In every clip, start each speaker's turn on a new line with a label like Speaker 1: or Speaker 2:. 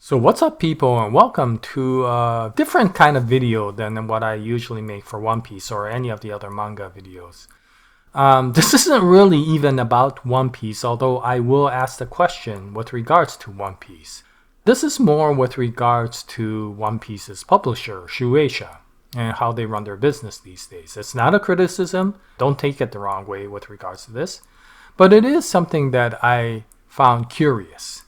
Speaker 1: So what's up, people, and welcome to a different kind of video than what I usually make for One Piece or any of the other manga videos. This isn't really even about One Piece, although I will ask the question with regards to One Piece. This is more with regards to One Piece's publisher, Shueisha, and how they run their business these days. It's not a criticism, don't take it the wrong way with regards to this, but it is something that I found curious.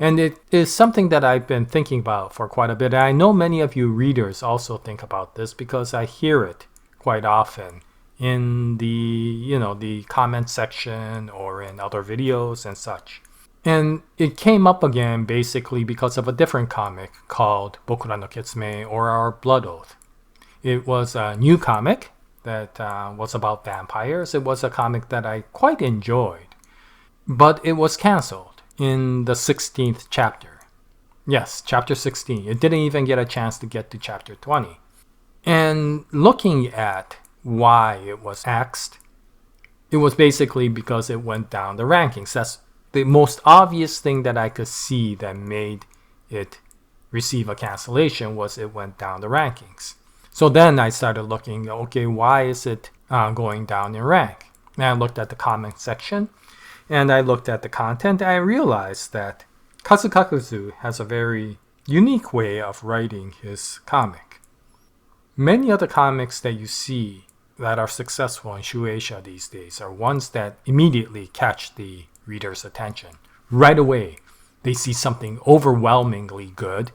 Speaker 1: And it is something that I've been thinking about for quite a bit. And I know many of you readers also think about this because I hear it quite often in the comment section or in other videos and such. And it came up again basically because of a different comic called Bokura no Ketsume, or Our Blood Oath. It was a new comic that was about vampires. It was a comic that I quite enjoyed, but it was canceled in the 16th chapter. Yes, chapter 16. It didn't even get a chance to get to chapter 20. And looking at why it was axed, it was basically because it went down the rankings. That's the most obvious thing that I could see that made it receive a cancellation, was it went down the rankings. So then I started looking, okay, why is it going down in rank? And I looked at the comment section, and I looked at the content, and I realized that Kazukakuzu has a very unique way of writing his comic. Many of the comics that you see that are successful in Shueisha these days are ones that immediately catch the reader's attention. Right away, they see something overwhelmingly good,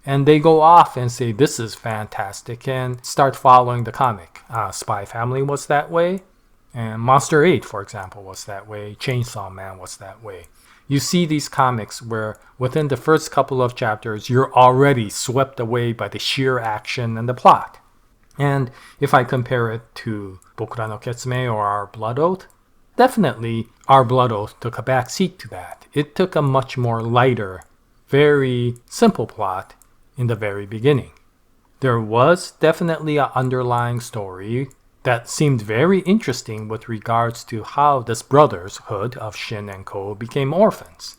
Speaker 1: and they go off and say, this is fantastic, and start following the comic. Spy Family was that way. And Monster 8, for example, was that way. Chainsaw Man was that way. You see these comics where within the first couple of chapters, you're already swept away by the sheer action and the plot. And if I compare it to Bokura no Ketsume or Our Blood Oath, definitely Our Blood Oath took a backseat to that. It took a much more lighter, very simple plot in the very beginning. There was definitely an underlying story that seemed very interesting with regards to how this brotherhood of Shin and Ko became orphans.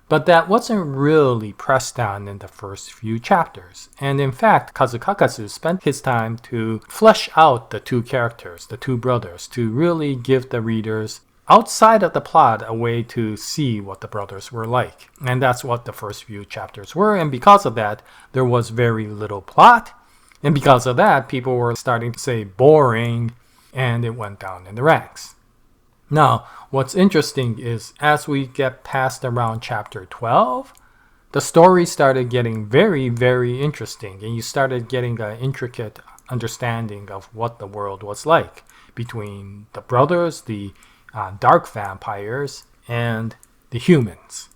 Speaker 1: But that wasn't really pressed down in the first few chapters. And in fact, Kazukakuzu spent his time to flesh out the two characters, the two brothers, to really give the readers, outside of the plot, a way to see what the brothers were like. And that's what the first few chapters were. And because of that, there was very little plot. And because of that, people were starting to say boring, and it went down in the ranks. Now, what's interesting is as we get past around chapter 12, the story started getting very, very interesting, and you started getting an intricate understanding of what the world was like between the brothers, the dark vampires, and the humans.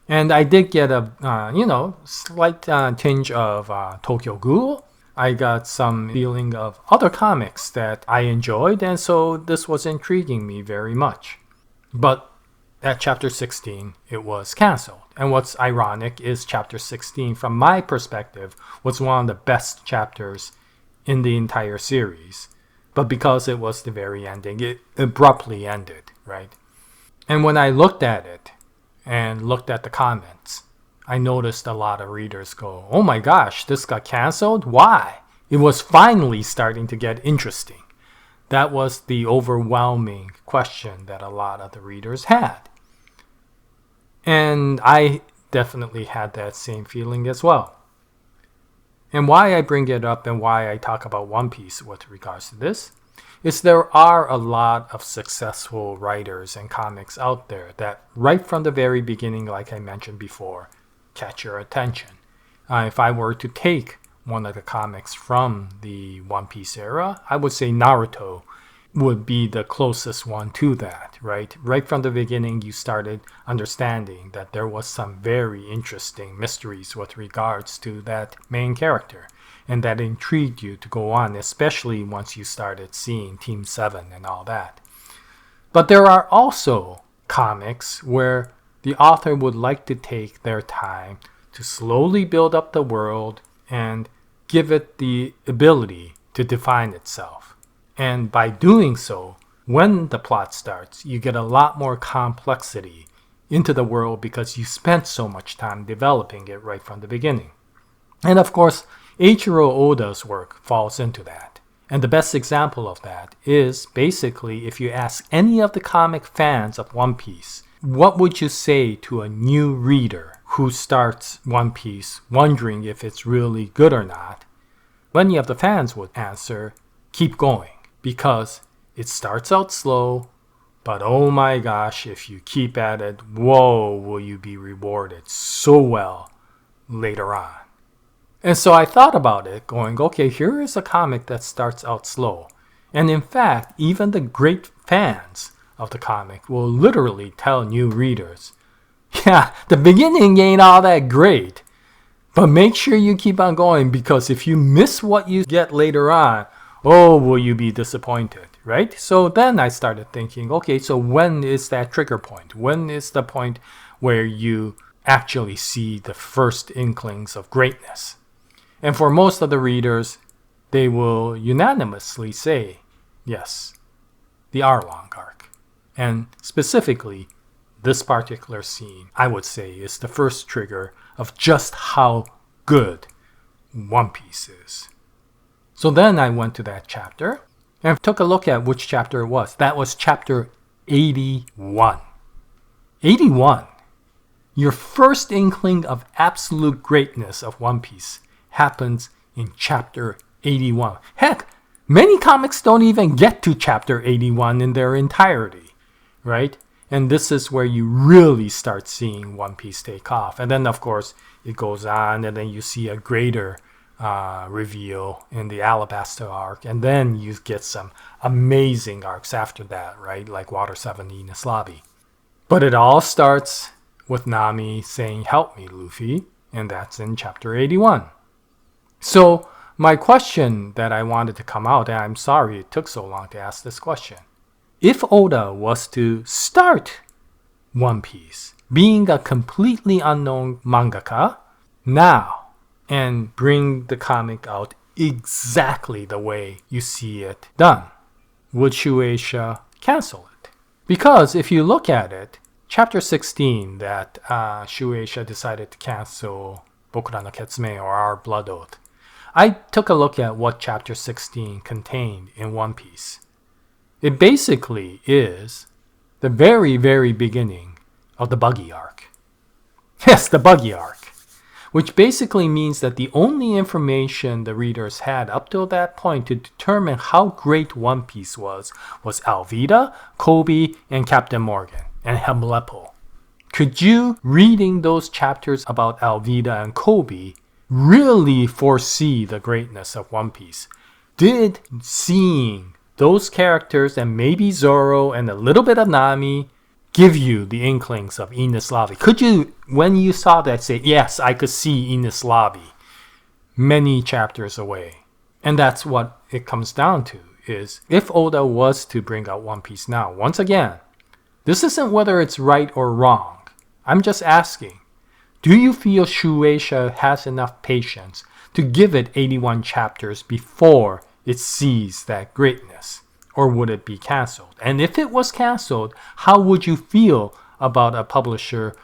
Speaker 1: And I did get a slight tinge of Tokyo Ghoul. I got some feeling of other comics that I enjoyed, and so this was intriguing me very much. But at chapter 16, it was canceled. And what's ironic is chapter 16, from my perspective, was one of the best chapters in the entire series. But because it was the very ending, it abruptly ended, right? And when I looked at it and looked at the comments, I noticed a lot of readers go, oh my gosh, this got canceled? Why? It was finally starting to get interesting. That was the overwhelming question that a lot of the readers had. And I definitely had that same feeling as well. And why I bring it up and why I talk about One Piece with regards to this is there are a lot of successful writers and comics out there that right from the very beginning, like I mentioned before, catch your attention. If I were to take one of the comics from the One Piece era, I would say Naruto would be the closest one to that, right? Right from the beginning, you started understanding that there was some very interesting mysteries with regards to that main character, and that intrigued you to go on, especially once you started seeing Team 7 and all that. But there are also comics where the author would like to take their time to slowly build up the world and give it the ability to define itself. And by doing so, when the plot starts, you get a lot more complexity into the world because you spent so much time developing it right from the beginning. And of course, Eichiro Oda's work falls into that. And the best example of that is basically if you ask any of the comic fans of One Piece, what would you say to a new reader who starts One Piece wondering if it's really good or not? Many of the fans would answer, keep going, because it starts out slow, but oh my gosh, if you keep at it, whoa, will you be rewarded so well later on. And so I thought about it, going, okay, here is a comic that starts out slow. And in fact, even the great fans of the comic will literally tell new readers, yeah, the beginning ain't all that great, but make sure you keep on going, because if you miss what you get later on, oh, will you be disappointed, right? So then I started thinking, okay, so when is that trigger point? When is the point where you actually see the first inklings of greatness? And for most of the readers, they will unanimously say, yes, the Arlong arc. And specifically, this particular scene, I would say, is the first trigger of just how good One Piece is. So then I went to that chapter and took a look at which chapter it was. That was chapter 81. 81. Your first inkling of absolute greatness of One Piece happens in chapter 81. Heck, many comics don't even get to chapter 81 in their entirety, right? And this is where you really start seeing One Piece take off. And then, of course, it goes on, and then you see a greater reveal in the Alabasta arc. And then you get some amazing arcs after that, right? Like Water 7 Enies Lobby. But it all starts with Nami saying, help me, Luffy. And that's in chapter 81. So my question that I wanted to come out, and I'm sorry it took so long to ask this question. If Oda was to start One Piece, being a completely unknown mangaka, now, and bring the comic out exactly the way you see it done, would Shueisha cancel it? Because if you look at it, chapter 16 that Shueisha decided to cancel Bokura no Ketsume, or Our Blood Oath, I took a look at what chapter 16 contained in One Piece. It basically is the very, very beginning of the Buggy arc. Yes, the Buggy arc. Which basically means that the only information the readers had up till that point to determine how great One Piece was Alvida, Kobe, and Captain Morgan, and Hemlepo. Could you, reading those chapters about Alvida and Kobe, really foresee the greatness of One Piece? Did seeing those characters and maybe Zoro and a little bit of Nami give you the inklings of Enies Lobby? Could you, when you saw that, say, yes, I could see Enies Lobby many chapters away? And that's what it comes down to, is if Oda was to bring out One Piece now, once again, this isn't whether it's right or wrong. I'm just asking, do you feel Shueisha has enough patience to give it 81 chapters before it sees that greatness? Or would it be canceled? And if it was canceled, how would you feel about a publisher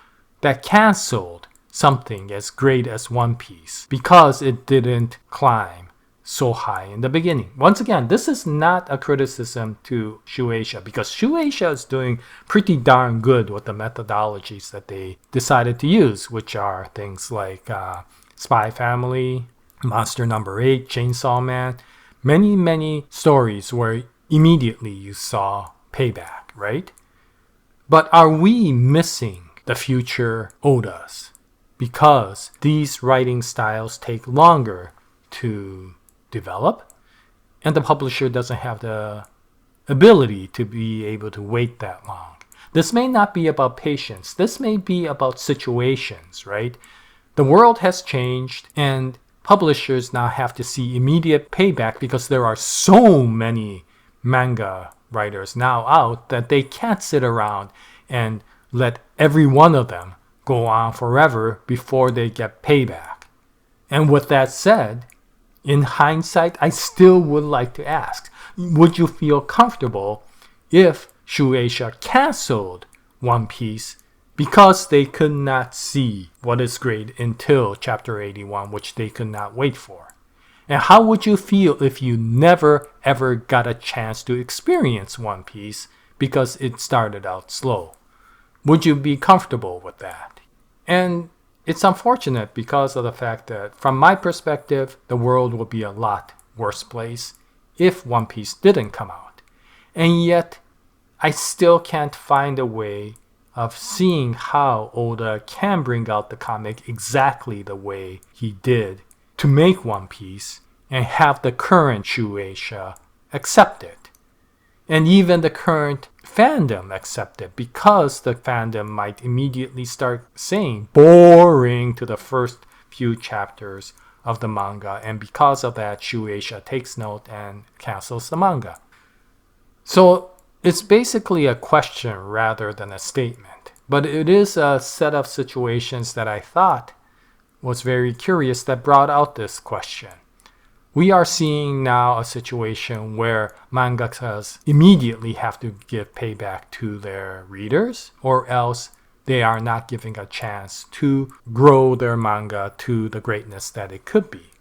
Speaker 1: that canceled something as great as One Piece because it didn't climb so high in the beginning? Once again, this is not a criticism to Shueisha, because Shueisha is doing pretty darn good with the methodologies that they decided to use, which are things like Spy Family, Monster Number 8, Chainsaw Man. Many, many stories where immediately you saw payback, right? But are we missing the future Odas because these writing styles take longer to develop, and the publisher doesn't have the ability to be able to wait that long? This may not be about patience. This may be about situations, right? The world has changed, and publishers now have to see immediate payback because there are so many manga writers now out that they can't sit around and let every one of them go on forever before they get payback. And with that said, in hindsight, I still would like to ask, would you feel comfortable if Shueisha canceled One Piece because they could not see what is great until chapter 81, which they could not wait for. And how would you feel if you never ever got a chance to experience One Piece because it started out slow? Would you be comfortable with that? And it's unfortunate because of the fact that, from my perspective, the world would be a lot worse place if One Piece didn't come out. And yet, I still can't find a way of seeing how Oda can bring out the comic exactly the way he did to make One Piece and have the current Shueisha accept it. And even the current fandom accept it, because the fandom might immediately start saying boring to the first few chapters of the manga, and because of that, Shueisha takes note and cancels the manga. So it's basically a question rather than a statement, but it is a set of situations that I thought was very curious that brought out this question. We are seeing now a situation where mangakas immediately have to give payback to their readers, or else they are not giving a chance to grow their manga to the greatness that it could be.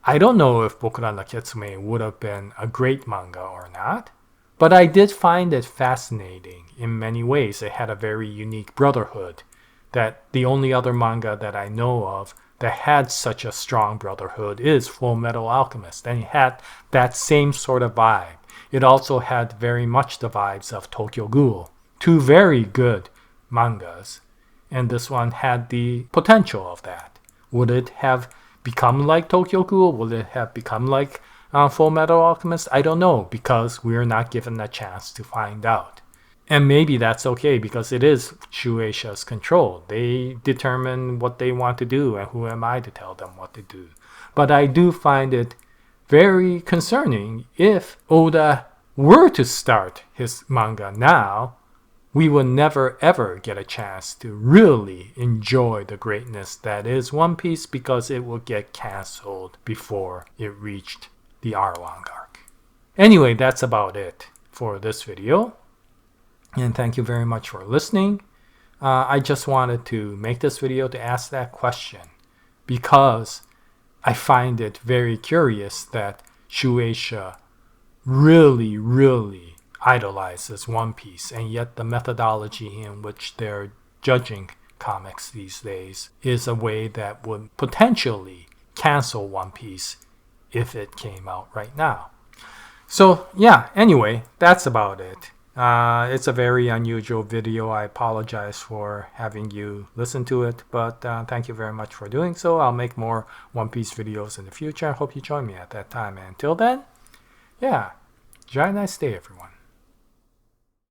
Speaker 1: I don't know if Bokura no Ketsume would have been a great manga or not, but I did find it fascinating in many ways. It had a very unique brotherhood that the only other manga that I know of that had such a strong brotherhood is Full Metal Alchemist, and it had that same sort of vibe. It also had very much the vibes of Tokyo Ghoul, two very good mangas, and this one had the potential of that. Would it have become like Tokyo Ghoul? Would it have become like Full Metal Alchemist? I don't know, because we're not given a chance to find out. And maybe that's okay, because it is Shueisha's control. They determine what they want to do, and who am I to tell them what to do? But I do find it very concerning if Oda were to start his manga now, we would never ever get a chance to really enjoy the greatness that is One Piece, because it will get cancelled before it reached the Arlong arc. Anyway, that's about it for this video. And thank you very much for listening. I just wanted to make this video to ask that question, because I find it very curious that Shueisha really, really idolizes One Piece, and yet the methodology in which they're judging comics these days is a way that would potentially cancel One Piece if it came out right now. So yeah, anyway, that's about it. It's a very unusual video. I apologize for having you listen to it, but thank you very much for doing so. I'll make more One Piece videos in the future. I hope you join me at that time. And until then, yeah, enjoy a nice day, everyone.